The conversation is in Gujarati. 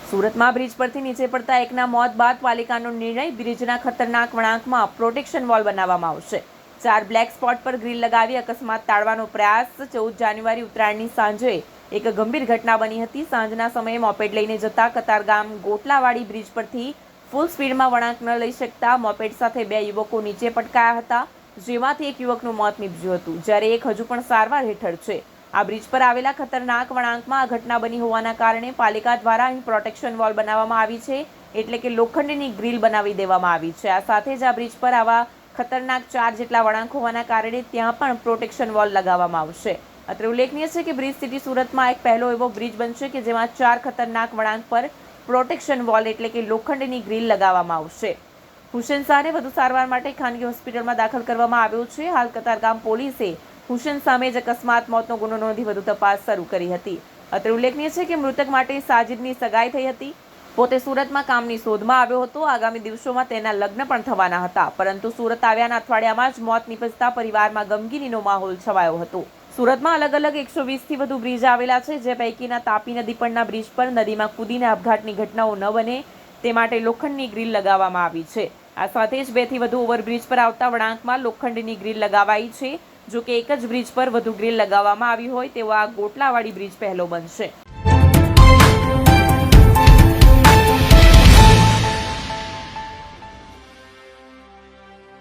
સુરતમાં બ્રિજ પરથી નીચે પડતા એકના મોત બાદ પાલિકાનો નિર્ણય, બ્રિજના ખતરનાક વળાંકમાં પ્રોટેક્શન વોલ બનાવવામાં આવશે। 4 બ્લેક સ્પોટ પર ગ્રીલ લગાવી અકસ્માત ટાળવાનો પ્રયાસ। 14 જાન્યુઆરી ઉત્તરાયણની સાંજે એક ગંભીર ઘટના બની હતી। સાંજના સમયે મોપેડ લઈને જતા કતારગામ ગોટલાવાડી બ્રિજ પરથી ફૂલ સ્પીડમાં વળાંક ન લઈ શકતા મોપેડ સાથે 2 યુવકો નીચે પટકાયા હતા, જેમાંથી એક યુવકનું મોત નીપજ્યું હતું, જ્યારે એક હજુ પણ સારવાર હેઠળ છે। આ બ્રિજ પર આવેલા ખતરનાક વળાંકમાં આ ઘટના બની હોવાના કારણે પાલિકા દ્વારા અહીં પ્રોટેક્શન વોલ બનાવવામાં આવી છે, એટલે કે લોખંડની ગ્રીલ બનાવી દેવામાં આવી છે। આ સાથે જ આ બ્રિજ પર આવા ખતરનાક 4 જેટલા વળાંક હોવાના કારણે ત્યાં પણ પ્રોટેક્શન વોલ લગાવવામાં આવશે। અત્રે ઉલ્લેખનીય છે કે બ્રિજ સિટી સુરતમાં એક પહેલો એવો બ્રિજ બનશે કે જેમાં 4 ખતરનાક વળાંક પર પ્રોટેક્શન વોલ એટલે કે લોખંડની ગ્રીલ લગાવવામાં આવશે। હુસેન શાહને વધુ સારવાર માટે ખાનગી હોસ્પિટલમાં દાખલ કરવામાં આવ્યો છે। હાલ કતારગામ પોલીસે હુસેન સામે જ અકસ્માત મોતનો ગુનો નોંધી વધુ તપાસ શરૂ કરી હતી। અત્રે ઉલ્લેખનીય છે કે મૃતક માટે સાજિદની સગાઈ થઈ હતી। પોતે સુરતમાં કામની શોધમાં આવ્યો હતો। આગામી દિવસોમાં તેના લગ્ન પણ થવાના હતા, પરંતુ સુરત આવ્યાના અઠવાડિયામાં જ મોત નીપજતા પરિવારમાં ગમગીનીનો માહોલ છવાયો હતો। સુરતમાં અલગ અલગ 120થી વધુ બ્રિજ આવેલા છે, જે પૈકીના તાપી નદી પરના બ્રિજ પર નદીમાં કૂદીને આપઘાતની ઘટનાઓ ન બને તે માટે લોખંડની ગ્રીલ લગાવવામાં આવી છે। આ સાથે જ 2 થી વધુ ઓવરબ્રિજ પર આવતા વળાંકમાં લોખંડની ગ્રીલ લગાવાઈ છે। જો કે એક જ બ્રિજ પર વધુ ગ્રીલ લગાવવામાં આવી હોય તેવો આ ગોટલાવાડી બ્રિજ પહેલો બનશે।